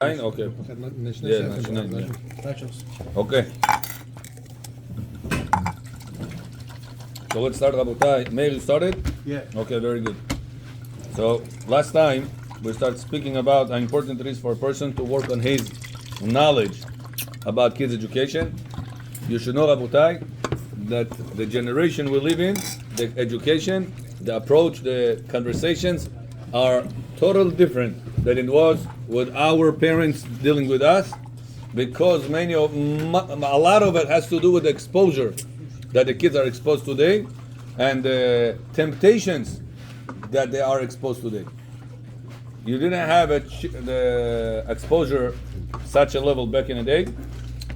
Okay. Yeah, okay. So let's start, Rabotai. Meir, you started? Yeah. Okay, very good. So last time we started speaking about how important it is for a person to work on his knowledge about kids' education. You should know, Rabotai, that the generation we live in, the education, the approach, the conversations are totally different than it was with our parents dealing with us, because a lot of it has to do with the exposure that the kids are exposed today and the temptations that they are exposed today. You didn't have the exposure such a level back in the day.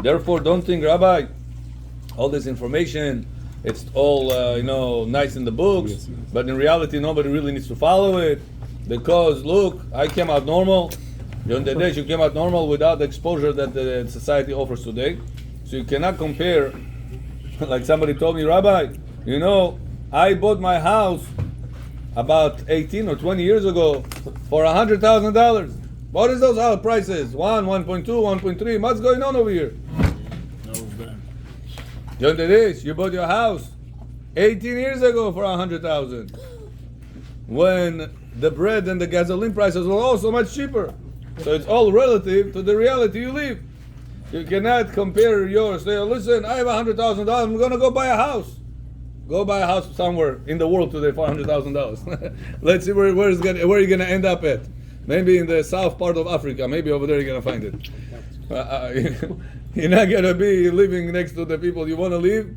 Therefore, don't think, Rabbi, all this information, it's all nice in the books, but in reality nobody really needs to follow it, because look, I came out normal. During the days you came out normal without the exposure that the society offers today. So you cannot compare. Like somebody told me, Rabbi, I bought my house about 18 or 20 years ago for $100,000. What is those house prices? 1.2, 1.3. What's going on over here? During the days, you bought your house 18 years ago for $100,000, when the bread and the gasoline prices were also much cheaper. So it's all relative to the reality you live. You cannot compare yours. Say, listen, I have $100,000. I'm going to go buy a house. Go buy a house somewhere in the world today for $100,000. Let's see where you're going to end up at. Maybe in the south part of Africa. Maybe over there you're going to find it. You're not going to be living next to the people you want to live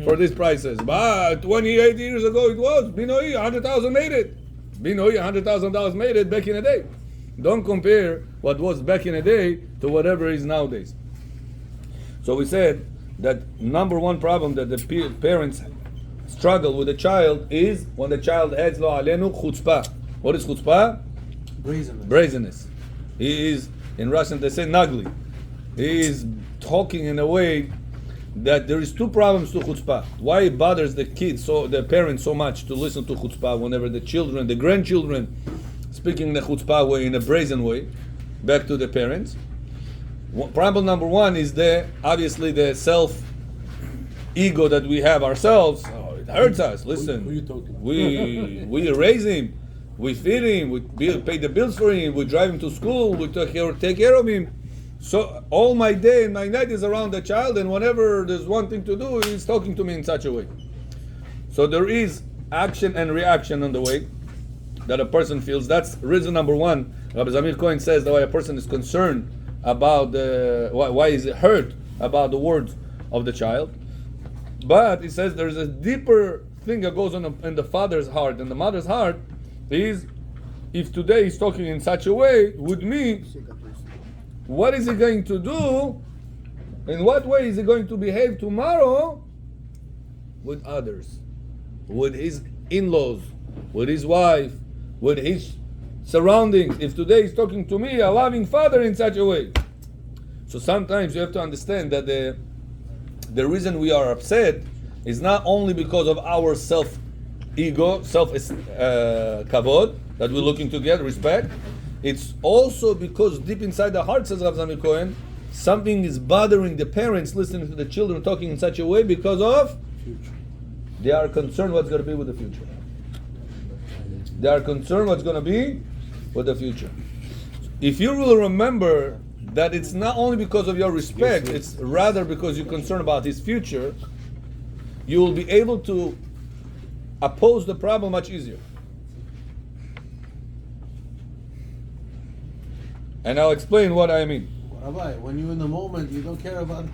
for these prices. But 28 years ago it was. Binoi, $100,000 made it. Binoi, $100,000 made it back in the day. Don't compare what was back in the day to whatever is nowadays. So we said that number one problem that the parents struggle with the child is when the child has lo alenu chutzpah. What is chutzpah? Brazenness. He is, in Russian they say nagli. He is talking in a way that there is two problems to chutzpah. Why it bothers the kids, the parents, so much to listen to chutzpah whenever the children, the grandchildren, speaking the chutzpah way, in a brazen way, back to the parents. Problem number one is obviously the self-ego that we have ourselves. Oh, it hurts us. Listen, we raise him, we feed him, we pay the bills for him, we drive him to school, we take care of him. So all my day and my night is around the child, and whenever there's one thing to do, he's talking to me in such a way. So there is action and reaction on the way that a person feels. That's reason number one. Rabbi Zamir Cohen says that why a person is concerned about why is it hurt about the words of the child. But he says there's a deeper thing that goes on in the father's heart and the mother's heart, is if today he's talking in such a way with me, what is he going to do? In what way is he going to behave tomorrow with others, with his in-laws, with his wife, with his surroundings? If today he's talking to me, a loving father, in such a way. So sometimes you have to understand that the reason we are upset is not only because of our self-ego, kavod, that we're looking to get, respect. It's also because deep inside the heart, says Rav Zamir Cohen, something is bothering the parents listening to the children talking in such a way because of they are concerned what's going to be with the future. They are concerned what's going to be with the future. If you will remember that it's not only because of your respect, it's rather because you're concerned about his future, you will be able to oppose the problem much easier. And I'll explain what I mean. Rabbi, when you're in the moment, you don't care about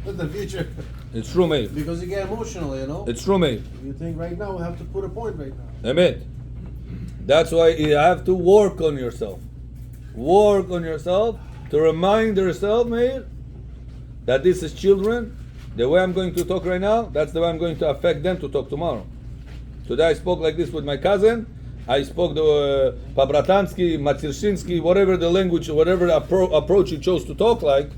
the future. It's true, mate. Because you get emotional, It's true, mate. You think right now, we have to put a point right now. Amen. That's why you have to work on yourself. Work on yourself to remind yourself, mate, that this is children. The way I'm going to talk right now, that's the way I'm going to affect them to talk tomorrow. Today I spoke like this with my cousin. I spoke the Pabratansky, Matsirshinsky, whatever the language, whatever the approach you chose to talk like.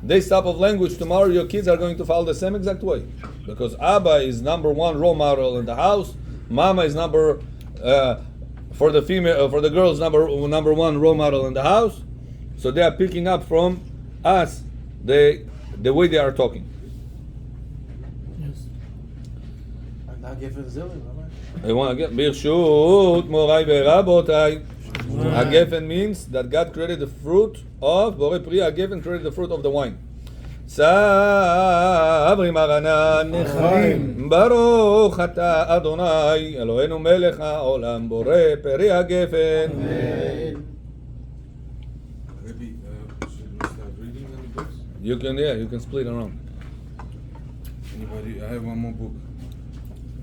This type of language, tomorrow your kids are going to follow the same exact way. Because Abba is number one role model in the house. Mama is for the girls number one role model in the house. So they are picking up from us the way they are talking. And now give it Zilli, Rabbi. I want to get Birshut Morai Verabotai. Agefen means that God created the fruit of Borei Pri. Agefen created the fruit of the wine. Sabri Maranan Baruch Ata Adonai Eloheinu Melech HaOlam Borei Peri Agefen. Maybe should we start reading any books? You can split around. Anybody? I have one more book.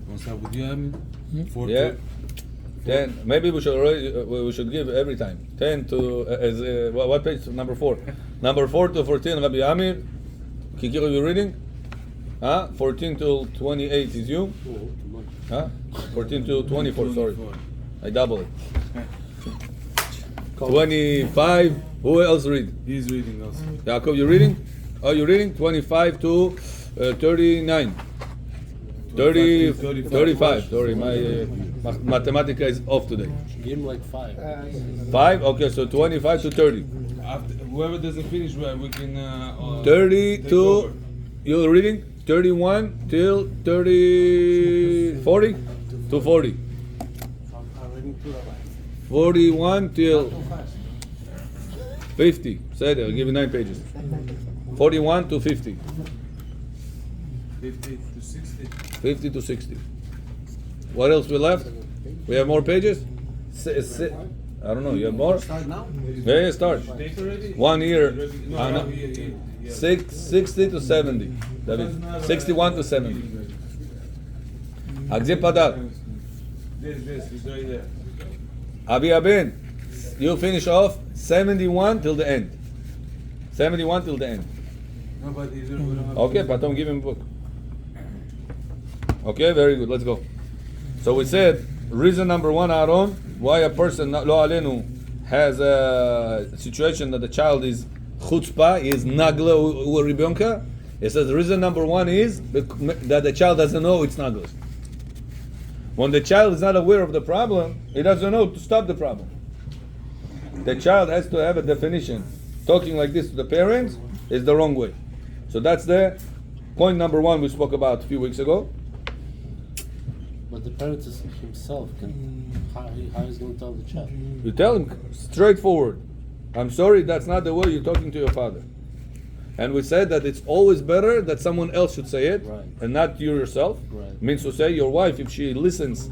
Want to start with you, Amin? Yeah. 10. Maybe we should give every time 10 to what page? Number 4. Number 4 to 14. Rabbi Amir. Kikiro, you reading? 14 to 28 is you? 14 to 24. Sorry, I double it. 25. Who else read? He's reading also. Yaakov, you reading? Oh, you reading? 25 to 39. 35. Sorry, my mathematica is off today. Give him like 5. 5? Okay, so 25 to 30. After, whoever doesn't finish, we can. 30 take to, over. you're reading? 31 till 40 to 40. I'm reading too, Rabbi. 41 till Too fast. 50. Say that, I'll give you 9 pages. 41 to 50. 50 to 60. 50 to 60. What else we left? We have more pages? I don't know, you have more? Start now? Yeah, start. Take already? 1 year. No, here. 60 to 70. David. 61 to 70. Agzip Padar. This, it's right there. Abi Abin. You finish off 71 till the end. 71 till the end. No, but we don't have. Okay, Patom, give him a book. Okay, very good. Let's go. So we said reason number 1, Aaron, why a person lo alenu has a situation that the child is chutzpah, is nagla or ribionka. It says reason number 1 is that the child doesn't know it's nagla. When the child is not aware of the problem, he doesn't know to stop the problem. The child has to have a definition. Talking like this to the parents is the wrong way. So that's the point number 1 we spoke about a few weeks ago. But the parent is himself. How is going to tell the child? You tell him straightforward, I'm sorry, that's not the way you're talking to your father. And we said that it's always better that someone else should say it, Right. and not you yourself. Right. Means to say your wife, if she listens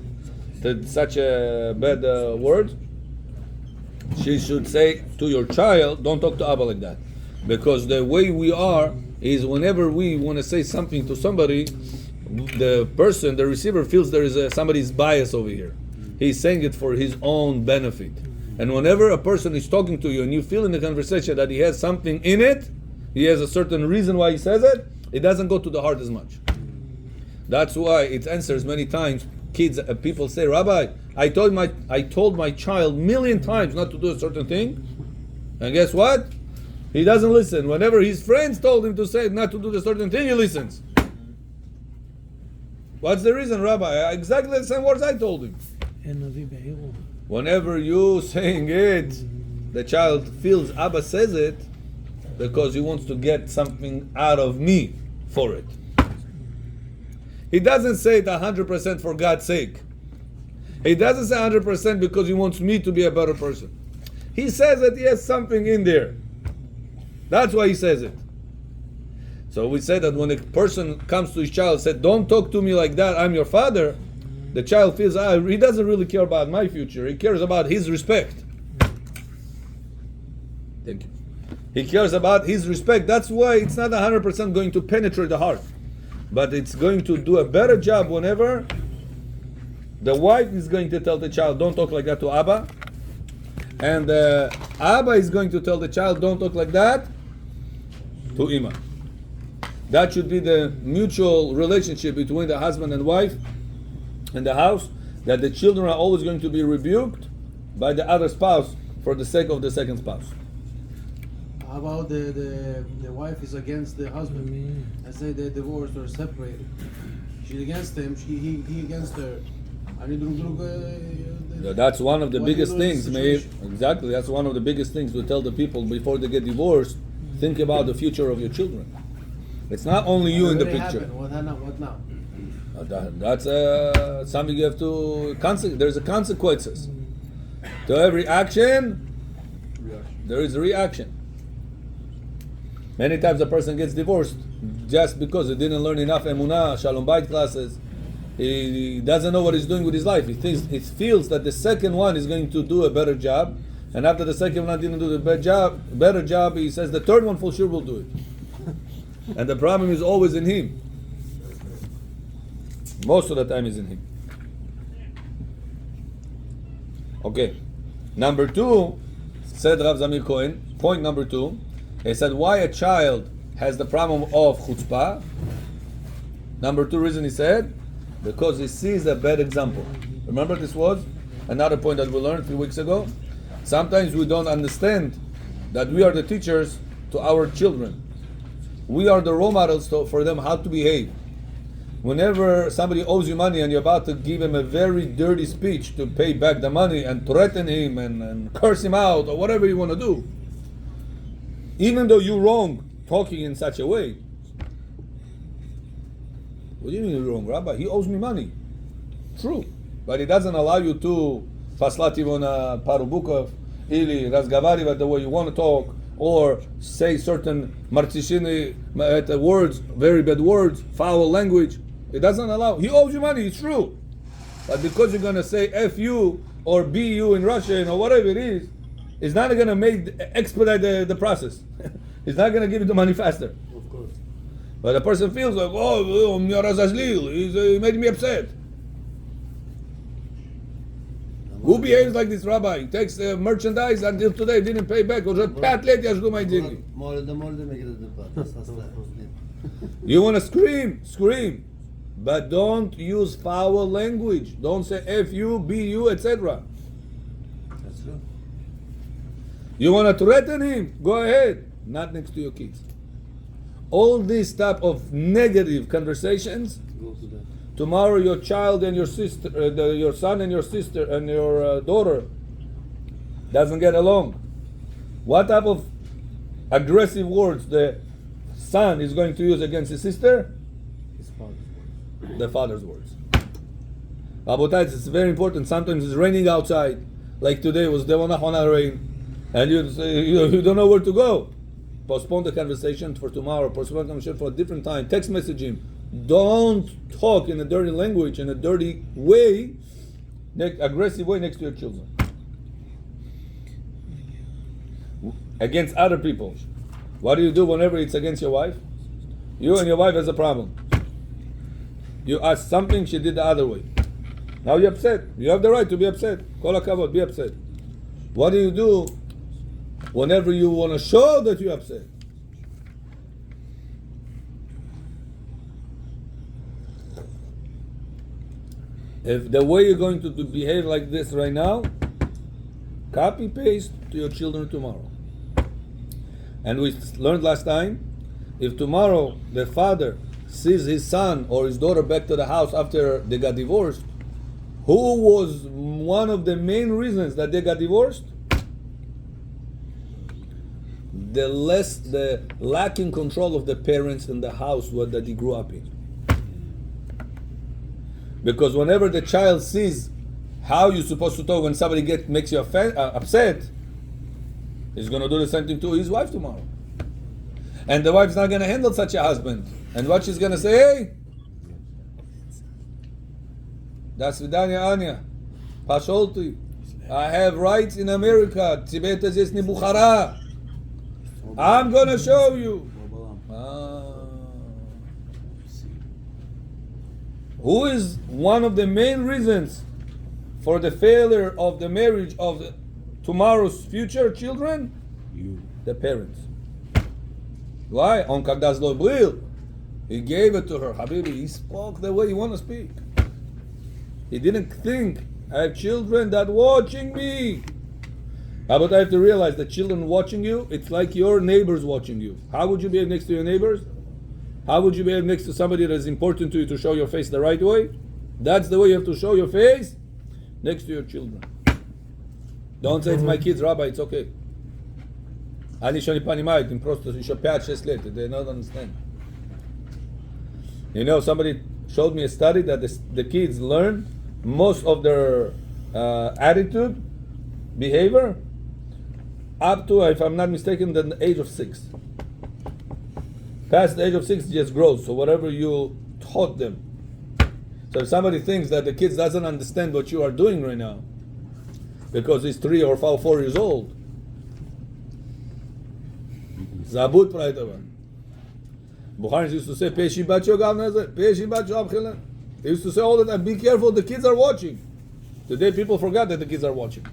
to such a bad word, she should say to your child, don't talk to Abba like that. Because the way we are is whenever we want to say something to somebody, the person, the receiver, feels there is somebody's bias over here. He's saying it for his own benefit. And whenever a person is talking to you and you feel in the conversation that he has something in it, he has a certain reason why he says it, it doesn't go to the heart as much. That's why it answers many times. Kids, people say, Rabbi, I told my child 1,000,000 times not to do a certain thing, and guess what? He doesn't listen. Whenever his friends told him to say not to do the certain thing, he listens. What's the reason, Rabbi? Exactly the same words I told him. Whenever you saying it, the child feels Abba says it because he wants to get something out of me for it. He doesn't say it 100% for God's sake. He doesn't say 100% because he wants me to be a better person. He says that he has something in there. That's why he says it. So we said that when a person comes to his child and said, don't talk to me like that, I'm your father, the child feels, he doesn't really care about my future. He cares about his respect. Thank you. He cares about his respect. That's why it's not 100% going to penetrate the heart. But it's going to do a better job whenever the wife is going to tell the child, don't talk like that to Abba. And Abba is going to tell the child, don't talk like that to Ima. That should be the mutual relationship between the husband and wife in the house, that the children are always going to be rebuked by the other spouse for the sake of the second spouse. How about the wife is against the husband? I say they're divorced or separated. She's against him, he against her. And That's one of the What do you biggest know in this things, Meir. situation? Exactly, that's one of the biggest things to tell the people before they get divorced. Think about the future of your children. It's not only you in the Already picture. happened. What now? That's something you have to. There's a consequences to every action. There is a reaction. Many times a person gets divorced just because he didn't learn enough emunah, shalom bayit classes. He doesn't know what he's doing with his life. He feels that the second one is going to do a better job, and after the second one didn't do the better job, he says the third one for sure will do it. And the problem is always in him. Most of the time is in him. Okay. Number 2, said Rav Zamir Cohen, point number 2, he said why a child has the problem of chutzpah. Number 2 reason he said, because he sees a bad example. Remember this was another point that we learned 3 weeks ago? Sometimes we don't understand that we are the teachers to our children. We are the role models for them how to behave. Whenever somebody owes you money and you're about to give him a very dirty speech to pay back the money and threaten him and curse him out or whatever you want to do, even though you're wrong talking in such a way. What do you mean you're wrong, Rabbi? He owes me money. True. But it doesn't allow you to paslativona parubukov ili razgavari the way you want to talk, or say certain martishini words, very bad words, foul language. It doesn't allow. He owes you money, it's true. But because you're going to say F you or B you in Russian or whatever it is, it's not going to expedite the process. It's not going to give you the money faster. Of course. But the person feels like, oh, he made me upset. Who behaves like this rabbi? He takes merchandise until today, didn't pay back. You want to scream, scream. But don't use foul language. Don't say F you, B you, etc. That's true. You want to threaten him? Go ahead. Not next to your kids. All these type of negative conversations, Go to that. tomorrow your child and your sister, your son and your sister and your daughter doesn't get along. What type of aggressive words the son is going to use against his sister? His father's word. The father's words. Rabotai, it's very important. Sometimes it's raining outside, like today was Devonachona rain, and you don't know where to go. Postpone the conversation for tomorrow. Postpone the conversation for a different time. Text message him. Don't talk in a dirty language, in a dirty way, aggressive way next to your children. Against other people. What do you do whenever it's against your wife? You and your wife has a problem. You ask something, she did the other way. Now you're upset. You have the right to be upset. Kol hakavod, be upset. What do you do whenever you want to show that you're upset? If the way you're going to behave like this right now, copy paste to your children tomorrow. And we learned last time, if tomorrow the father sees his son or his daughter back to the house after they got divorced, who was one of the main reasons that they got divorced? The lacking control of the parents in the house that he grew up in. Because whenever the child sees how you're supposed to talk when somebody makes you upset, he's going to do the same thing to his wife tomorrow. And the wife's not going to handle such a husband. And what she's going to say, hey, das vidanya Anya, Pasholti, I have rights in America, Tibet is Bukhara. I'm going to show you. Who is one of the main reasons for the failure of the marriage of tomorrow's future children? You. The parents. Why? On Kagdas Lo Bril. He gave it to her. Habibi, he spoke the way you want to speak. He didn't think, I have children that watching me. But I have to realize that children watching you, it's like your neighbors watching you. How would you behave next to your neighbors? How would you behave next to somebody that is important to you to show your face the right way? That's the way you have to show your face next to your children. Don't say it's my kids, Rabbi, it's okay. Они еще не понимают, им просто еще 5-6 лет, they don't understand. You know, somebody showed me a study that the kids learn most of their attitude, behavior, up to, if I'm not mistaken, the age of 6. Past the age of 6 it just grows, so whatever you taught them. So if somebody thinks that the kids doesn't understand what you are doing right now, because he's 3 or 4 years old, Zabut Praitava. Bukharis used to say, Peshi Bacho Gavnazer, Peshi Bacho Abkhila. They used to say all the time, be careful, the kids are watching. Today people forgot that the kids are watching.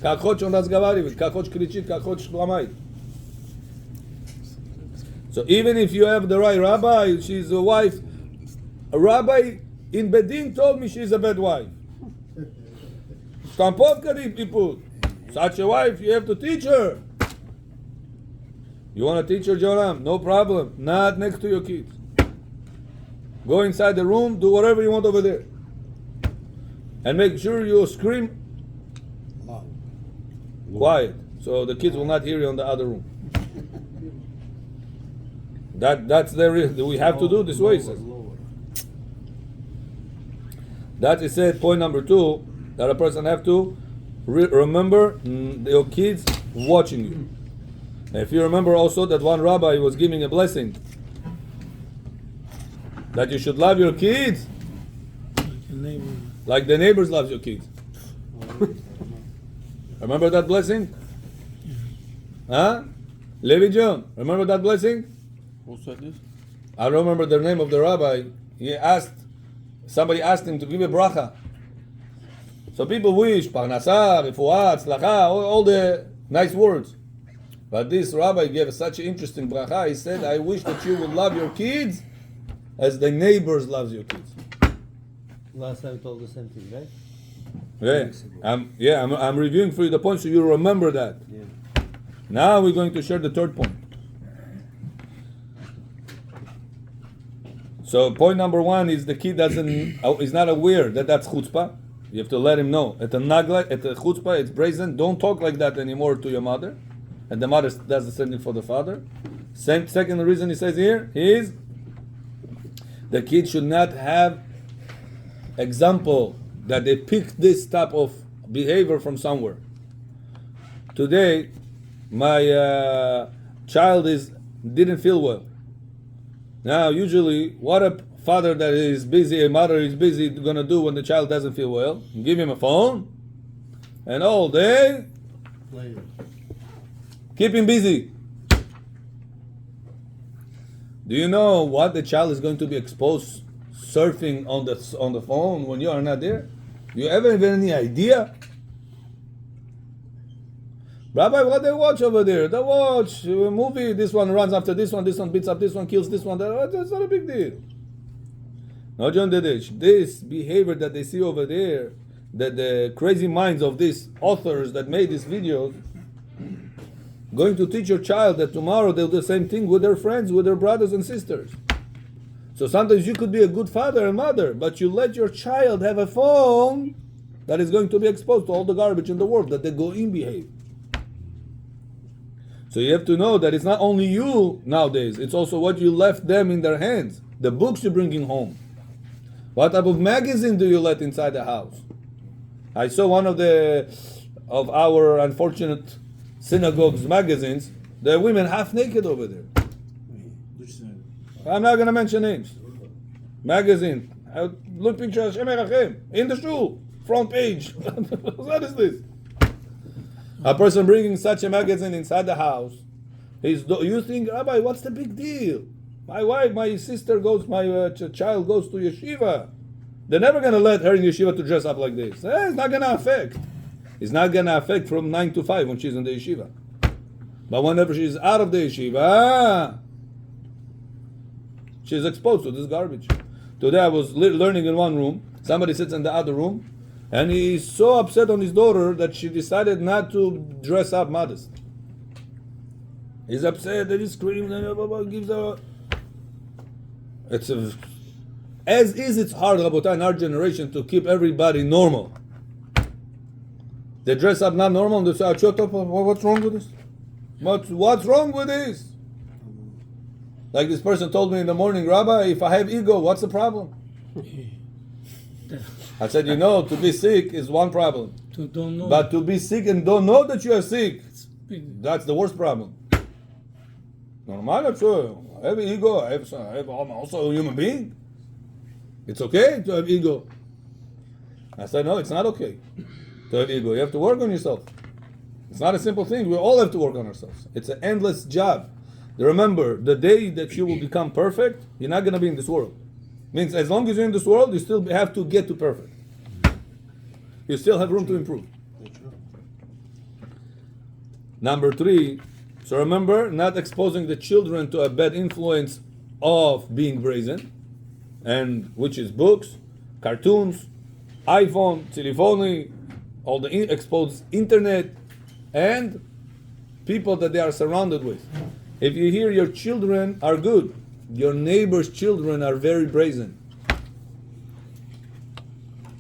Как хочешь он разговаривает, как хочешь кричит, как хочешь ломает. So even if you have the right rabbi, she's a wife. A rabbi in Bedin told me she's a bad wife. Stampot he put. Such a wife, you have to teach her. You want to teach her, Joram? No problem. Not next to your kids. Go inside the room, do whatever you want over there. And make sure you scream quiet, so the kids will not hear you in the other room. That's we have to do this way. Says. That is said. Point number 2, that a person have to remember your kids watching you. If you remember also that one rabbi was giving a blessing that you should love your kids like the neighbors love your kids. Remember that blessing? Huh? Levi John, remember that blessing? Who said this? I don't remember the name of the rabbi. Somebody asked him to give a bracha. So people wish, parnasah, refuah, tzlacha, all the nice words. But this rabbi gave such an interesting bracha. He said, I wish that you would love your kids as the neighbors loves your kids. Last time I told the same thing, right? Yeah, I'm reviewing for you the point so you remember that. Yeah. Now we're going to share the third point. So point number 1 is the kid is not aware that that's chutzpah. You have to let him know. At the nagla, at the chutzpah, it's brazen. Don't talk like that anymore to your mother. And the mother does the same thing for the father. Second reason he says here is the kid should not have example that they picked this type of behavior from somewhere. Today, my child didn't feel well. Now, usually, what a father that is busy, a mother is busy, gonna do when the child doesn't feel well? Give him a phone, and all day, keep him busy. Do you know what the child is going to be exposed surfing on the phone when you are not there? You ever have any idea? Rabbi, what they watch over there? They watch a movie. This one runs after this one beats up this one, kills this one. That's not a big deal. No, John Dedich, this behavior that they see over there, that the crazy minds of these authors that made these videos, going to teach your child that tomorrow they'll do the same thing with their friends, with their brothers and sisters. So sometimes you could be a good father and mother, but you let your child have a phone that is going to be exposed to all the garbage in the world that they go in behave. So you have to know that it's not only you nowadays, it's also what you left them in their hands, the books you're bringing home. What type of magazine do you let inside the house? I saw one of our unfortunate synagogues magazines, the women half naked over there. I'm not going to mention names. Magazine. Look picture of Hashem Erachem in the shul, front page. What is this? A person bringing such a magazine inside the house, you think, Rabbi, what's the big deal? My sister goes, my child goes to yeshiva. They're never going to let her in yeshiva to dress up like this. It's not going to affect. It's not going to affect from 9 to 5 when she's in the yeshiva. But whenever she's out of the yeshiva, she's exposed to this garbage. Today I was learning in one room. Somebody sits in the other room. And he's so upset on his daughter that she decided not to dress up modest. He's upset that he screams and gives her. As is, it's hard, Rabotai, in our generation to keep everybody normal. They dress up not normal and they say, shut up, what's wrong with this? What's wrong with this? Like this person told me in the morning, Rabbi, if I have ego, what's the problem? I said, to be sick is one problem. To don't know. But to be sick and don't know that you are sick, that's the worst problem. Normal, sure. I have ego. I'm also a human being. It's okay to have ego. I said, no, it's not okay to have ego. You have to work on yourself. It's not a simple thing. We all have to work on ourselves. It's an endless job. Remember, the day that you will become perfect, you're not going to be in this world. Means as long as you're in this world, you still have to get to perfect. You still have room to improve. Number 3, so remember, not exposing the children to a bad influence of being brazen, and which is books, cartoons, iPhone, telephony, all the exposed internet, and people that they are surrounded with. If you hear your children are good, your neighbor's children are very brazen.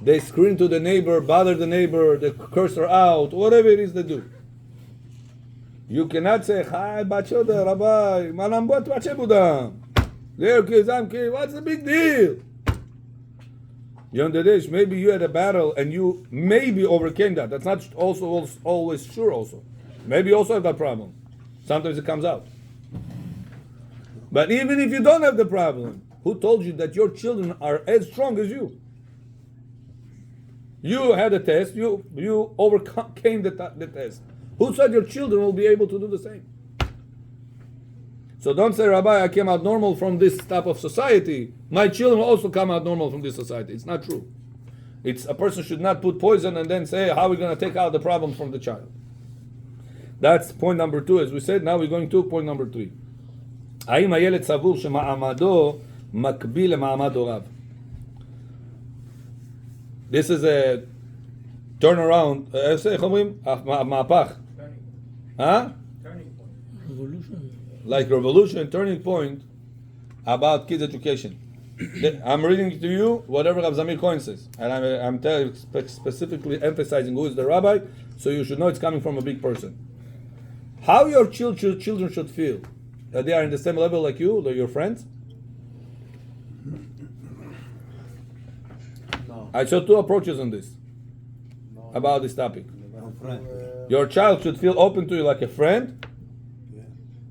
They scream to the neighbor, bother the neighbor, they curse her out, whatever it is they do. You cannot say, "Hi, bachoda, Rabbi, manambot bachebudam." They're kids, I'm kids. What's the big deal? Yondedesh, maybe you had a battle and you maybe overcame that. That's not also always sure. Also, maybe you also have that problem. Sometimes it comes out. But even if you don't have the problem, who told you that your children are as strong as you? You had a test. You overcame the test. Who said your children will be able to do the same? So don't say, Rabbi, I came out normal from this type of society. My children will also come out normal from this society. It's not true. It's a person should not put poison and then say, how are we going to take out the problem from the child? That's point number 2. As we said, now we're going to point number 3. האם הילד סבור שמעמדו מקביל למעמד הוריו? This is a turnaround. איך אומרים? מהפך. Revolution. Like revolution, turning point about kids' education. I'm reading to you whatever Rav Zamir Cohen says, and I'm specifically emphasizing who is the rabbi, so you should know it's coming from a big person. How your children should feel that they are in the same level like you, like your friends? No. I saw 2 approaches on this No. about this topic. Friend. Your child should feel open to you like a friend,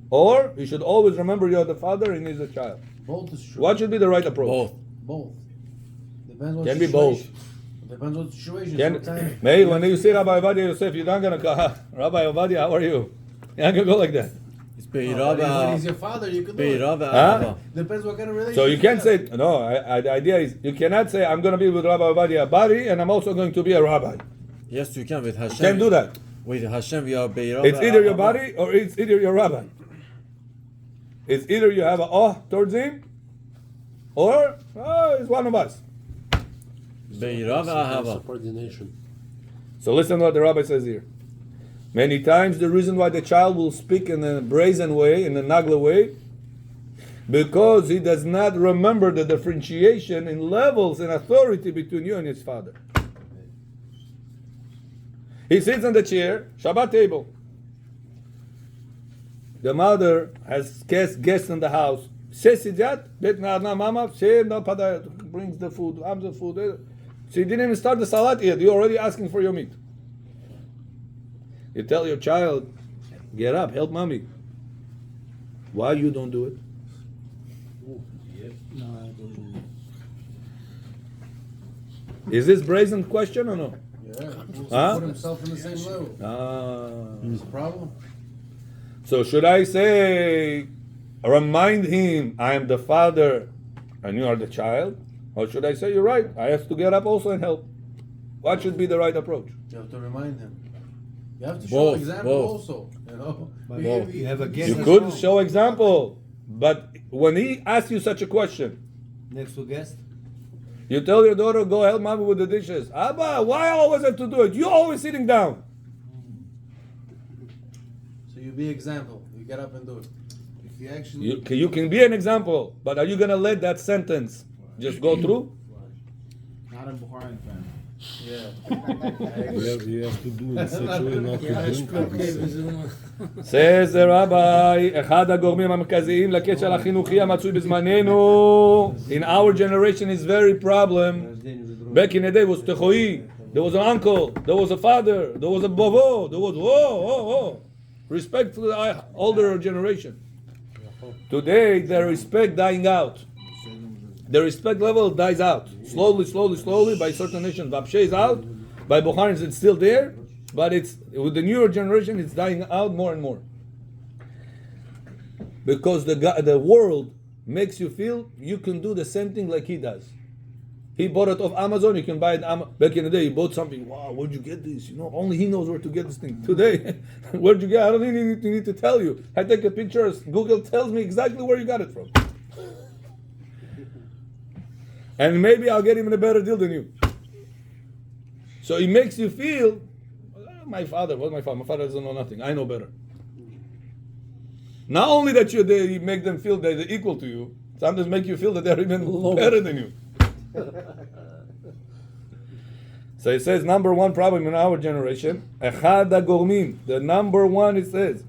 or you should always remember you're the father and he's a child. Both is true. What should be the right approach? Both. Depends what Can be situation. both. Depends what situation. Can, Sometimes. May, when you see Rabbi Ovadia Yosef, you're not going to go, Rabbi Ovadia, how are you? You're not going to go like that. It's When he's your father, you can do it. Huh? Depends what kind of relationship. So you can't have. say, no, the idea is, you cannot say, I'm going to be with Rabbi Ovadia Bari, and I'm also going to be a rabbi. Yes, you can with Hashem. You can't do that. With Hashem, we are Beirava. It's either your body, or it's either your rabbi. It's either you have a towards him, or he's one of us. Beirava Ahava. Subordination. So listen to what the rabbi says here. Many times the reason why the child will speak in a brazen way, in a nagla way, because he does not remember the differentiation in levels and authority between you and his father. He sits on the chair, Shabbat table. The mother has guests in the house. Brings the food, the food. She didn't even start the salat yet. You're already asking for your meat. You tell your child, get up, help mommy. Why you don't do it? No, I don't do it. Is this brazen question or no? Yeah. Huh? Put himself in the same level. It's a problem. So should I say, remind him, I am the father and you are the child? Or should I say, you're right, I have to get up also and help? What should be the right approach? You have to remind him. You have to show Both, example both. also. You know. Both. You have a guest You as could well. show example, but when he asks you such a question, Next to guest. you tell your daughter, go help mommy with the dishes. Abba, why I always have to do it? You're always sitting down. So you be example. You get up and do it. If you actually You can be an example, but are you going to let that sentence just go through? Not a Bukharian fan. You have to do in such a way not to יש drink. פרקי וזהו. Says the rabbi, אחד הגורמים המרכזיים לכשל החינוכי המצוי בזמננו in our generation is very problem. Back in the day was techoi, there was an uncle, there was a father, there was a bovo, there was whoa. Respect to the older generation. Today the respect dying out. The respect level dies out. Slowly by certain nations. Vapshe is out. By Bukharins it's still there. But it's with the newer generation it's dying out more and more. Because the world makes you feel you can do the same thing like he does. He bought it off Amazon, you can buy it back in the day, he bought something, wow, where'd you get this? You know, only he knows where to get this thing. Today, where'd you get? I don't even need to tell you. I take a picture, Google tells me exactly where you got it from. And maybe I'll get even a better deal than you. So it makes you feel, my father? My father doesn't know nothing. I know better. Not only that you make them feel that they're equal to you, sometimes make you feel that they're even better than you. So it says number one problem in our generation, Echad HaGormim. The number one, it says,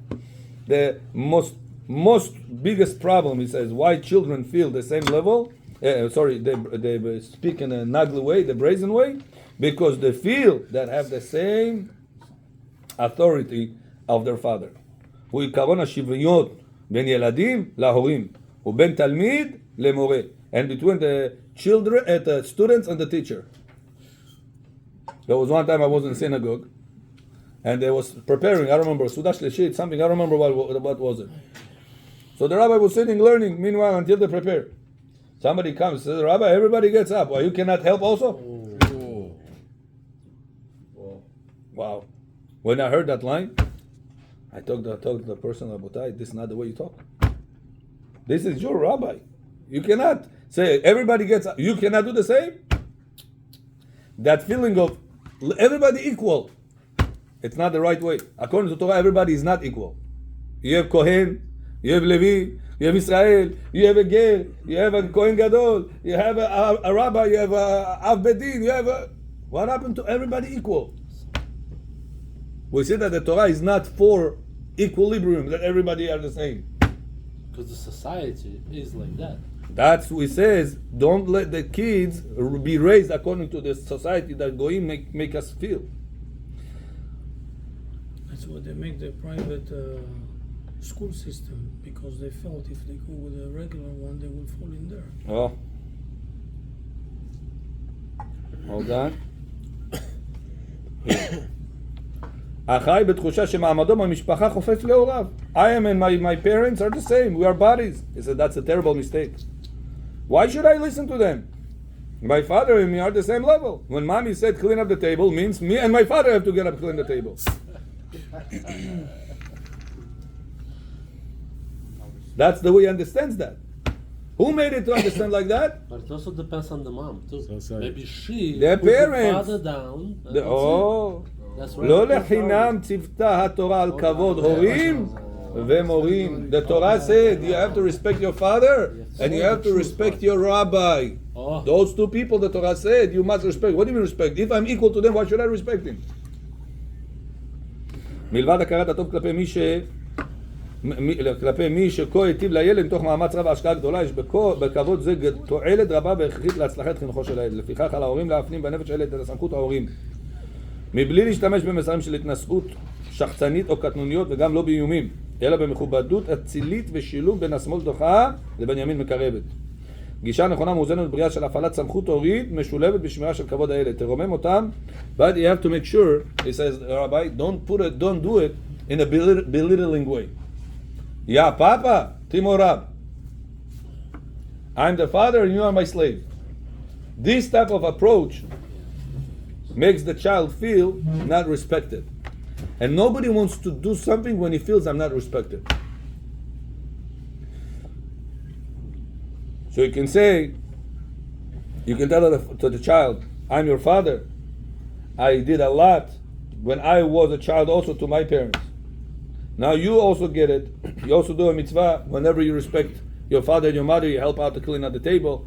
the most biggest problem, it says, why children feel the same level. They speak in a nagli way, the brazen way, because they feel that have the same authority of their father. הוא עיקרון השוויון בין ילדים להורים, ובין תלמיד למורה, and between the children, the students and the teacher. There was one time I was in synagogue, and they was preparing, I remember, Sudash Leshit, something, I don't remember what was it. So the rabbi was sitting learning, meanwhile, until they prepare. Somebody comes, says, Rabbi, everybody gets up. Why, you cannot help also? Wow. When I heard that line, I told the person, Rabotai, this is not the way you talk. This is your rabbi. You cannot say, everybody gets up. You cannot do the same? That feeling of everybody equal, it's not the right way. According to Torah, everybody is not equal. You have Kohen, you have Levi, you have Israel, you have a Ger, you have a Kohen Gadol, you have a rabbi, you have a Av Bedin, you have a... What happened to everybody equal? We see that the Torah is not for equilibrium, that everybody are the same. Because the society is like that. That's what it says, don't let the kids be raised according to the society that Goyim make us feel. That's why they make the private school system, because they felt if they go with a regular one, they will fall in there. Oh. Hold on. החי בתחושה שמעמדו במשפחה חופף להוריו. I am and my parents are the same. We are bodies. He said that's a terrible mistake. Why should I listen to them? My father and me are the same level. When mommy said clean up the table, means me and my father have to get up clean the table. That's the way he understands that. Who made it to understand like that? But it also depends on the mom too. Society. Maybe she Their put the parents. father down. And that's it. לא לחינם ציוותה התורה על כבוד הורים ומורים. The Torah said you have to respect your father and you have to respect your rabbi. Those two people, the Torah said you must respect. What do you mean respect? If I'm equal to them, why should I respect him? מלבד הכרת הטוב כלפי מי שכה היטיב לילד מתוך מאמץ רב והשקעה גדולה, יש בכבוד זה תועלת רבה והכרחית להצלחת חינוכו של הילד. לפיכך על ההורים להפנים בנפש הילד את הסמכות ההורים, מבלי להשתמש במסרים של התנשאות שחצנית או קטנוניות, וגם לא באיומים, אלא במכובדות אצילית ושילוב בין השמאל דוחה לבין ימין מקרבת. גישה נכונה מאוזנת בריאה של הפעלת סמכות הורית משולבת בשמירה של כבוד הילד. תרומם אותם, but you have to make sure, he says, Rabbi, don't do it in a belittling way. Yeah, Papa, Timorab, I'm the father and you are my slave. This type of approach makes the child feel not respected. And nobody wants to do something when he feels I'm not respected. So you can tell to the child, I'm your father. I did a lot when I was a child also to my parents. Now you also get it. You also do a mitzvah. Whenever you respect your father and your mother, you help out to clean out the table.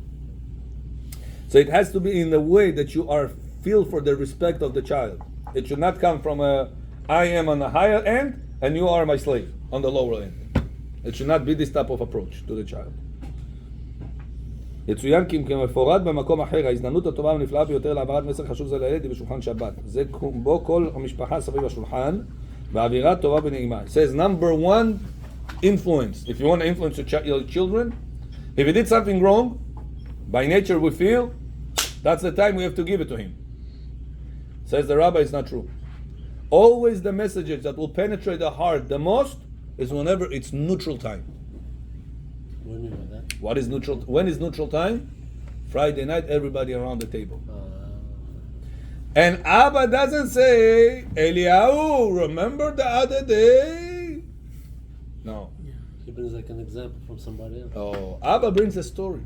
So it has to be in the way that you are feel for the respect of the child. It should not come from a I am on the higher end and you are my slave on the lower end. It should not be this type of approach to the child. יצוין כי כמפורט במקום אחר, ההזדמנות הטובה והנפלאה ביותר להעברת מסר חשוב זה לילד היא בשולחן שבת. זה בו כל המשפחה סביב השולחן, והאווירה טובה ונעימה. It says number one influence. If you want to influence your children, if he did something wrong, by nature we feel, that's the time we have to give it to him. Says the rabbi, it's not true. Always the messages that will penetrate the heart the most is whenever it's neutral time. What do you mean by that? What is neutral? When is neutral time? Friday night, everybody around the table. And Abba doesn't say, Eliyahu, remember the other day? No. He brings like an example from somebody else. Oh, Abba brings a story.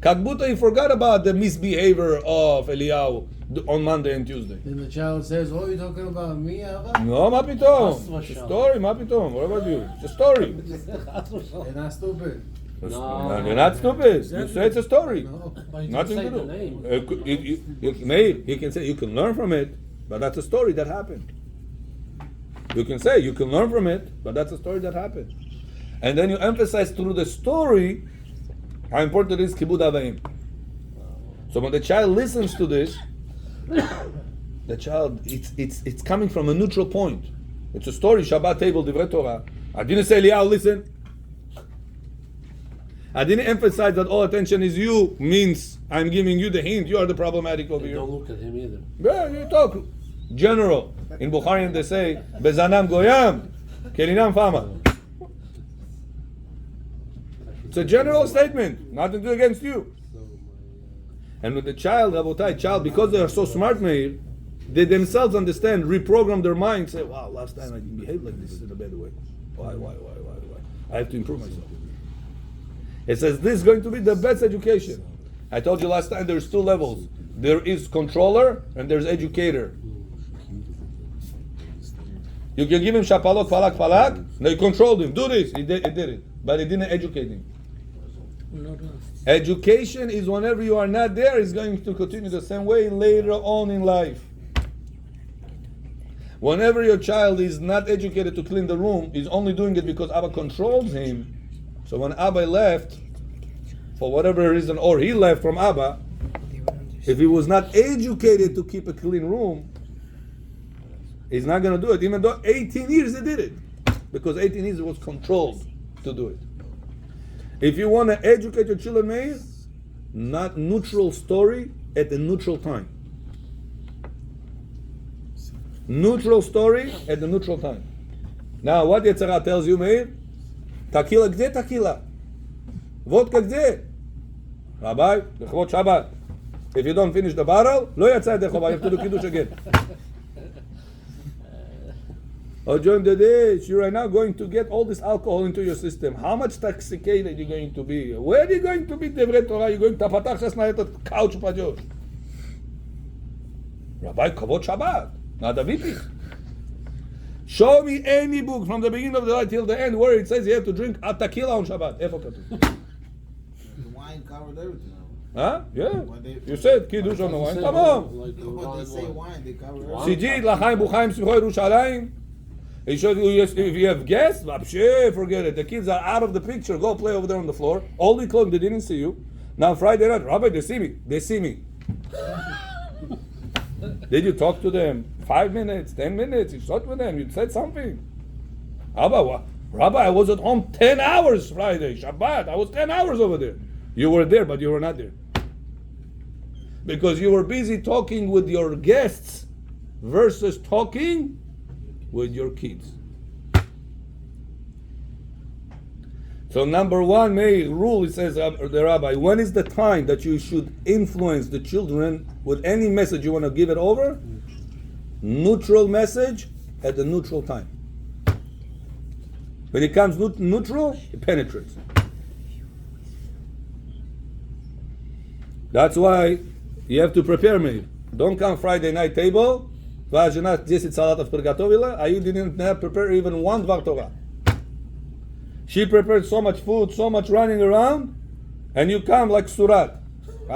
Kadbuta, he forgot about the misbehavior of Eliyahu on Monday and Tuesday. Then the child says, "Oh, you're talking about me, Abba?" No, מה פתאום? It's a story, מה פתאום? What about you? It's a story. You're not stupid. No. You're not stupid. You say it's a story. No. But you Nothing say to the do. name. Maybe he can say you can learn from it, but that's a story that happened. You can say you can learn from it, but that's a story that happened. And then you emphasize through the story how important it is kibud avayim. So when the child listens to this, the child it's coming from a neutral point. It's a story. Shabbat table divrei Torah. I didn't say Eliyahu, listen. I didn't emphasize that all attention is you means I'm giving you the hint. You are the problematic over They here. don't look at him either. Yeah, you talk general. In Bukharian they say bezanam goyam, kelinam fama. It's a general statement, nothing to do against you. And with the child, Rabotai, child, because they are so smart, Meir, they themselves understand, reprogram their mind, say, wow, last time I didn't behave like this in a bad way. Why? I have to improve myself. It says this is going to be the best education. I told you last time there's two levels. There is controller and there's educator. You can give him shapalok, falak, no, you controlled him. Do this. He did it. But he didn't educate him. Not last. Education is whenever you are not there, is going to continue the same way later on in life. Whenever your child is not educated to clean the room, he's only doing it because Abba controls him. So when Abba left, for whatever reason, or he left from Abba, if he was not educated to keep a clean room, he's not going to do it. Even though 18 years he did it. Because 18 years he was controlled to do it. If you want to educate your children, Meir, not neutral story at the neutral time. Neutral story at the neutral time. Now, what Yetzirah tells you, Meir? Tequila, где tequila? Vodka, где? Rabbi, לכבוד Shabbat. If you don't finish the barrel, לא יצא ידי חובה, you have to do kiddush again. Oh, during the day, you're right now going to get all this alcohol into your system. How much intoxicated are you going to be? Where are you going to be Devrei Torah? You're going to Tapatach Shasna at couch pajosh. Rabbi, Kavod Shabbat, not a VP. Show me any book from the beginning of the night till the end where it says you have to drink a tequila on Shabbat. Ifa katuv. The wine covered everything. Huh? Yeah. When they- You said kiddush on the wine. Come on. Like No, but they say wine, they cover Wine. everything. Sijit, Lachaim, Buchaim, Simchoi, Yerushalayim. He showed you if you have guests, forget it. The kids are out of the picture. Go play over there on the floor. All week long, they didn't see you. Now Friday night, Rabbi, they see me. They see me. Did you talk to them? 5 minutes, 10 minutes? You talked with them. You said something. Rabbi, I was at home 10 hours Friday, Shabbat. I was 10 hours over there. You were there, but you were not there. Because you were busy talking with your guests versus talking with your kids. So number one, rule, it says the rabbi, when is the time that you should influence the children with any message you want to give it over? Neutral message at the neutral time. When it comes neutral, it penetrates. That's why you have to prepare me. Don't come Friday night table. Жена 10 салатов приготовила, а you didn't prepare even one Dvar Torah. She prepared so much food, so much running around, and you come like surat.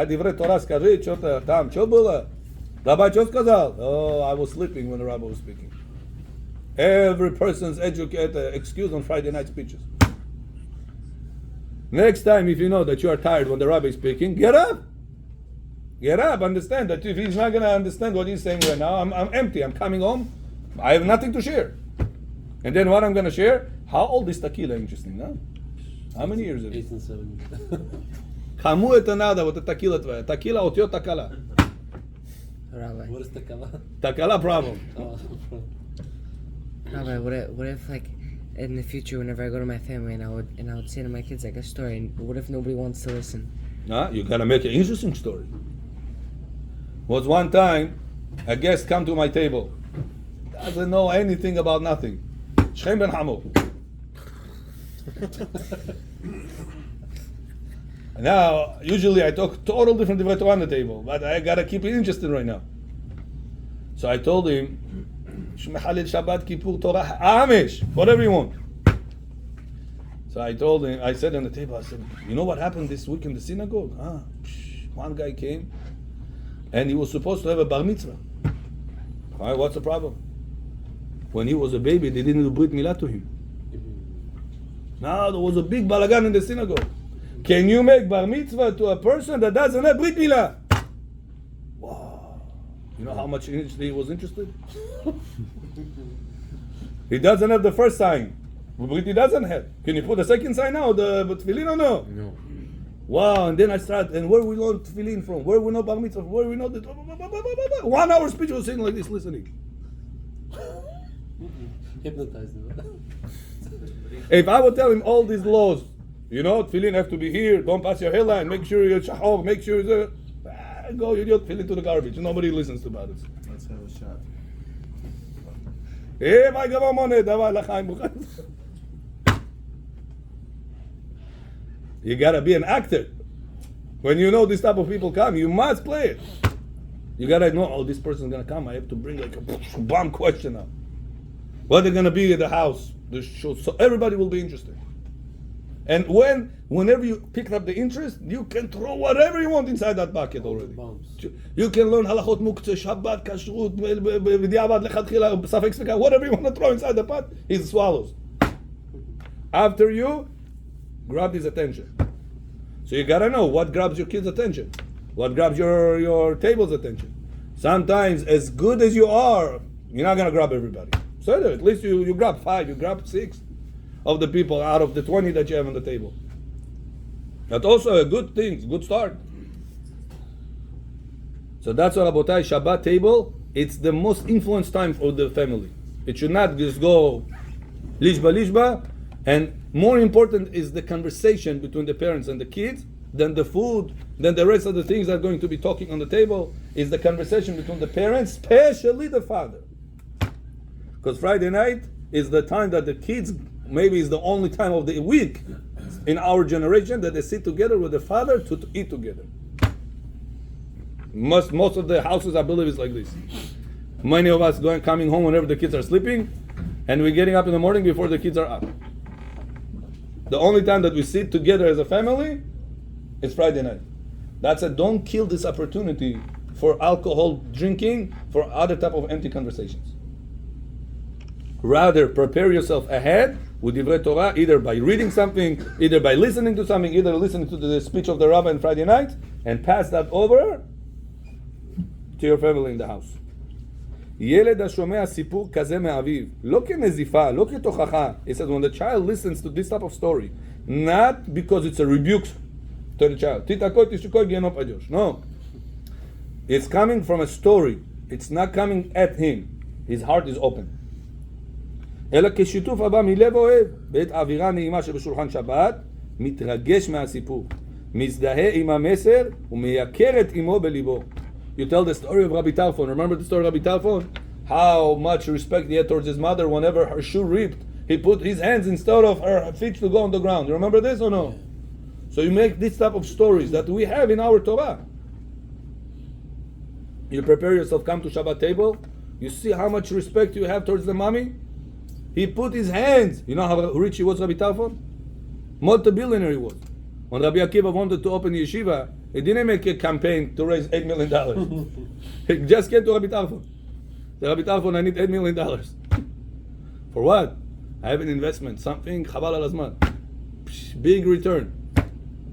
דברי תורה скажи, что-то там, что было? Rabbi, что сказал? Oh, I was sleeping when the rabbi was speaking. Every person's excuse on Friday night speeches. Next time, if you know that you are tired when the rabbi is speaking, get up. Get up. Understand that if he's not going to understand what he's saying right now, I'm empty. I'm coming home. I have nothing to share. And then what I'm going to share? How old is tequila? Interesting, no? How many years is it? 8 and 7. Кому это надо, вот эта текила твоя? Текила от ее такала. Rabbi, What is the kala? Takala problem. Oh, Rabbi, what if like in the future, whenever I go to my family and I would say to my kids like a story, and what if nobody wants to listen? Nah, you gotta make an interesting story. Was one time a guest come to my table, doesn't know anything about nothing. Shchem ben Hamo. Now, usually I talk total different divrei Torah on the table, but I gotta keep it interesting right now. So I told him, Shmechalil Shabbat Kippur Torah Amish, whatever you want. So I told him, I said on the table, I said, you know what happened this week in the synagogue? One guy came, and he was supposed to have a bar mitzvah. All right, what's the problem? When he was a baby, they didn't do brit milah to him. Now there was a big balagan in the synagogue. Can you make bar mitzvah to a person that doesn't have brit milah? Wow. You know how much he was interested? He doesn't have the first sign. Brit he doesn't have. Can you put the second sign now, the tefillin or no? No. Wow, and then I started, and where we know tefillin from? Where we know bar mitzvah? Where we know the 1 hour speech was sitting like this listening. Hypnotized him. If I would tell him all these laws, you know, tefillin have to be here, don't pass your hairline, make sure you're shahor, make sure you're go, you just fill it to the garbage. Nobody listens to about it. Let's have a shot. My God, you gotta be an actor. When you know this type of people come, you must play it. You gotta know, oh, this person's gonna come. I have to bring like a bomb question up. What they're gonna be at the house, the show, so everybody will be interested. And whenever you pick up the interest, you can throw whatever you want inside that bucket already. Bombs. You can learn halachot muktzeh, Shabbat, kashrut, b'diavad, lechatchila, safek sveka, whatever you want to throw inside the pot, he swallows. After you, grab his attention. So you gotta know what grabs your kid's attention, what grabs your table's attention. Sometimes, as good as you are, you're not gonna grab everybody. So at least you grab 5, you grab 6 of the people out of the 20 that you have on the table. That's also a good thing, good start. So that's what Rabotai, Shabbat table, it's the most influence time for the family. It should not just go lishba, and more important is the conversation between the parents and the kids than the food, than the rest of the things that are going to be talking on the table, is the conversation between the parents, especially the father. Because Friday night is the time that the kids, maybe is the only time of the week in our generation that they sit together with the father to eat together. Most of the houses, I believe, is like this. Many of us coming home whenever the kids are sleeping, and we're getting up in the morning before the kids are up. The only time that we sit together as a family is Friday night. That's a don't kill this opportunity for alcohol drinking, for other type of empty conversations. Rather, prepare yourself ahead with divrei Torah, either by reading something, either by listening to something, either listening to the speech of the rabbi on Friday night, and pass that over to your family in the house. ילד השומע סיפור כזה מאביו, לא כנזיפה, לא כתוכחה. It says when the child listens to this type of story, not because it's a rebuke to the child. תתעקוד, תשקוד, גיהנום פדיוש. No. It's coming from a story. It's not coming at him. His heart is open. אלא כשיתוף הבא מלב אוהב, בעת אווירה נעימה שבשולחן שבת, מתרגש מהסיפור, מזדהה עם המסר ומייקר את אמו בליבו. You tell the story of Rabbi Talfon. Remember the story of Rabbi Talfon? How much respect he had towards his mother whenever her shoe ripped. He put his hands instead of her feet to go on the ground. You remember this or no? So you make this type of stories that we have in our Torah. You prepare yourself, come to Shabbat table. You see how much respect you have towards the mommy. He put his hands. You know how rich he was, Rabbi Talfon? Multi-billionaire he was. When Rabbi Akiva wanted to open yeshiva, he didn't make a campaign to raise $8 million. He just came to Rabbi Tarfon. The Rabbi Tarfon, I need $8 million. For what? I have an investment, something, Chabal al Azman. Big return.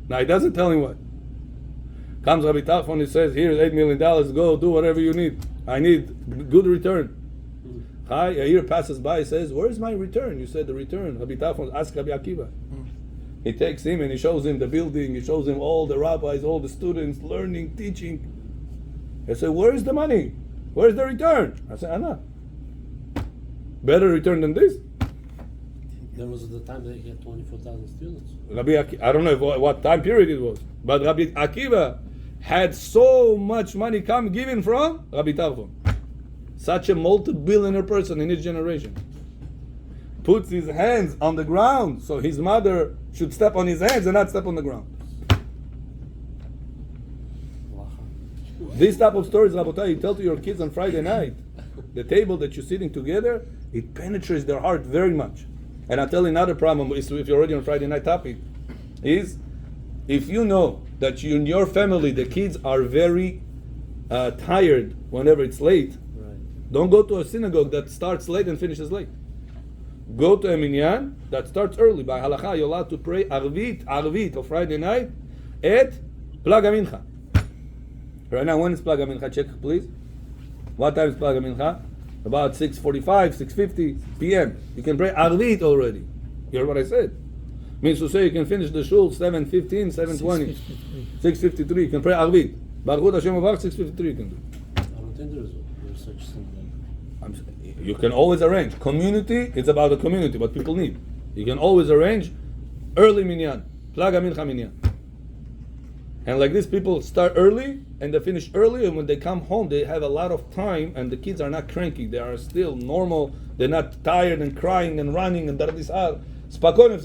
Now he doesn't tell him what. Comes Rabbi Tarfon, he says, here's $8 million, go do whatever you need. I need good return. A year passes by, he says, where's my return? You said the return. Rabbi Tarfon asks Rabbi Akiva. He takes him and he shows him the building, he shows him all the rabbis, all the students, learning, teaching. He said, where's the money? Where's the return? I said, Anna. Better return than this? There was the time that he had 24,000 students. I don't know what time period it was, but Rabbi Akiva had so much money given from Rabbi Tarfon. Such a multi-billionaire person in his generation. Puts his hands on the ground, so his mother should step on his hands and not step on the ground. These type of stories, Rabotai, you tell to your kids on Friday night, the table that you're sitting together, it penetrates their heart very much. And I'll tell you another problem, if you're already on Friday night topic, is if you know that in your family the kids are very tired whenever it's late, don't go to a synagogue that starts late and finishes late. Go to a minyan that starts early. By halakha, you're allowed to pray arvit of Friday night at Plag HaMincha. Right now, when is Plag HaMincha? Check, please. What time is Plag HaMincha? About 6:45, 6:50 p.m. You can pray arvit already. You heard what I said? Means to say you can finish the shul 7:15, 7:20, 6:53. You can pray arvit. Baruch Hashem Avach 6:53 you can do. I don't think there's such thing. You can always arrange. Community, it's about the community, what people need. You can always arrange early minyan, Plag HaMincha minyan. And like this, people start early and they finish early, and when they come home, they have a lot of time, and the kids are not cranky. They are still normal. They're not tired and crying and running and dardisar. Especially in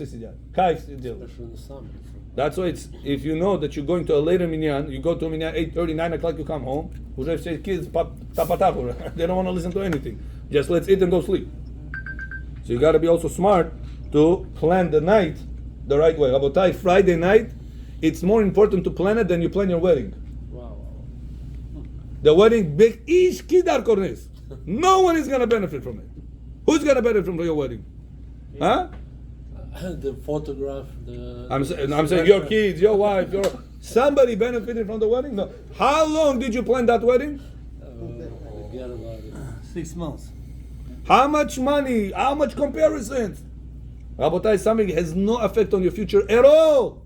the summer. That's why it's, if you know that you're going to a later minyan, you go to a minyan 8:30, 9 o'clock, you come home. Uzef says, kids, they don't want to listen to anything. Just let's eat and go sleep. So you got to be also smart to plan the night the right way. Rabotai, Friday night, it's more important to plan it than you plan your wedding. Wow. The wedding, big ish kidar kornes. No one is going to benefit from it. Who's going to benefit from your wedding? Huh? The photograph, I'm saying your kids, your wife, somebody benefited from the wedding? No. How long did you plan that wedding? Forget about it. 6 months. How much money? How much comparisons? Rabotai, something has no effect on your future at all.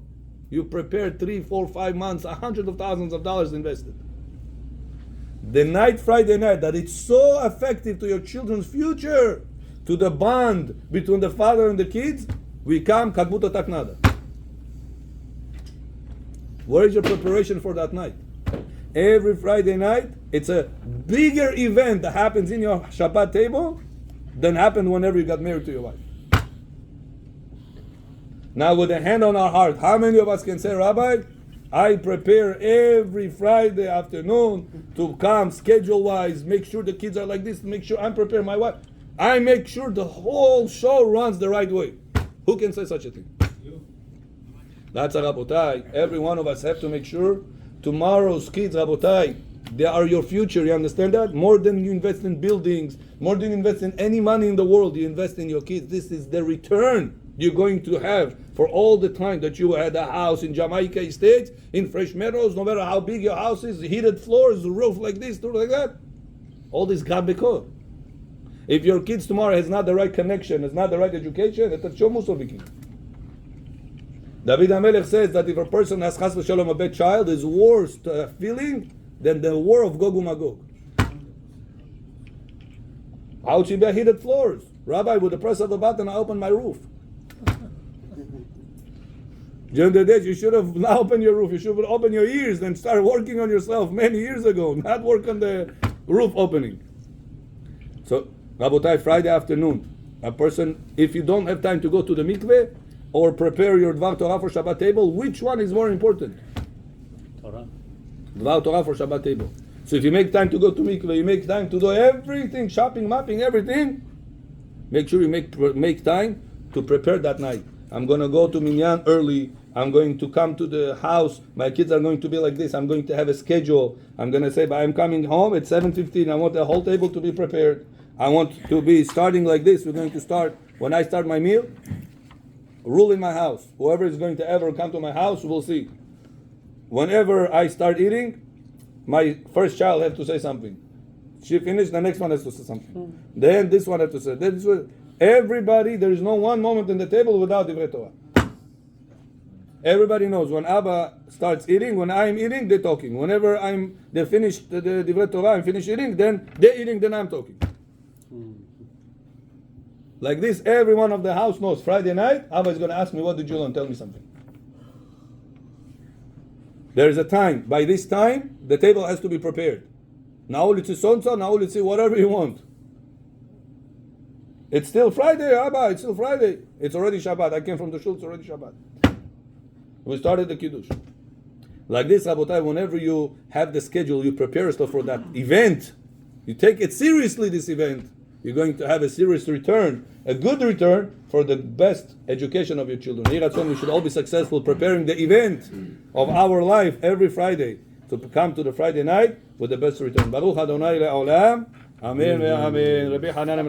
You prepared 3, 4, 5 months, hundreds of thousands of dollars invested. The night, Friday night, that it's so effective to your children's future, to the bond between the father and the kids, we come Kadbuta Taknada. Where is your preparation for that night? Every Friday night, it's a bigger event that happens in your Shabbat table than happened whenever you got married to your wife. Now, with a hand on our heart, how many of us can say, Rabbi, I prepare every Friday afternoon to come schedule-wise, make sure the kids are like this, make sure I'm preparing my wife. I make sure the whole show runs the right way. Who can say such a thing? That's a Rabotai. Every one of us have to make sure tomorrow's kids, Rabotai, they are your future. You understand that? More than you invest in buildings, more than you invest in any money in the world, you invest in your kids. This is the return you're going to have for all the time that you had a house in Jamaica Estates, in Fresh Meadows, no matter how big your house is, heated floors, roof like this, roof like that. All this gabeko. If your kids tomorrow has not the right connection, has not the right education, it's a shomusoviking. David HaMelech says that if a person has chas v'shalom a bad child, is worse feeling than the war of Gog uMagog. How should be heated floors? Rabbi, with the press of the button, I open my roof. During the days, you should have not opened your roof. You should have opened your ears and start working on yourself many years ago, not work on the roof opening. So, Rabotai, Friday afternoon, a person, if you don't have time to go to the mikveh or prepare your Dvar Torah for Shabbat table, which one is more important? Torah. Dvar Torah for Shabbat table. So if you make time to go to mikveh, you make time to do everything, shopping, mapping, everything, make sure you make time to prepare that night. I'm going to go to Minyan early. I'm going to come to the house. My kids are going to be like this. I'm going to have a schedule. I'm going to say, I'm coming home at 7:15. I want the whole table to be prepared. I want to be starting like this. We're going to start, when I start my meal, rule in my house. Whoever is going to ever come to my house will see. Whenever I start eating, my first child has to say something. She finished, the next one has to say something. Then this one has to say. Then this one. Everybody, there is no one moment in the table without Divrei Torah. Everybody knows when Abba starts eating, when I'm eating, they're talking. Whenever they finish the Divrei Torah, I'm finished eating, then they're eating, then I'm talking. Like this, everyone of the house knows. Friday night, Abba is going to ask me, what did you learn? Tell me something. There is a time. By this time, the table has to be prepared. Now let's see sonsa, now let's see whatever you want. It's still Friday, Abba, it's still Friday. It's already Shabbat. I came from the shul, it's already Shabbat. We started the Kiddush. Like this, Rabotai, whenever you have the schedule, you prepare yourself for that event. You take it seriously, this event. You're going to have a serious return, a good return for the best education of your children. We should all be successful preparing the event of our life every Friday to come to the Friday night with the best return. Baruch Adonai le'olam. Amen ve'amen. Rabbi Hanan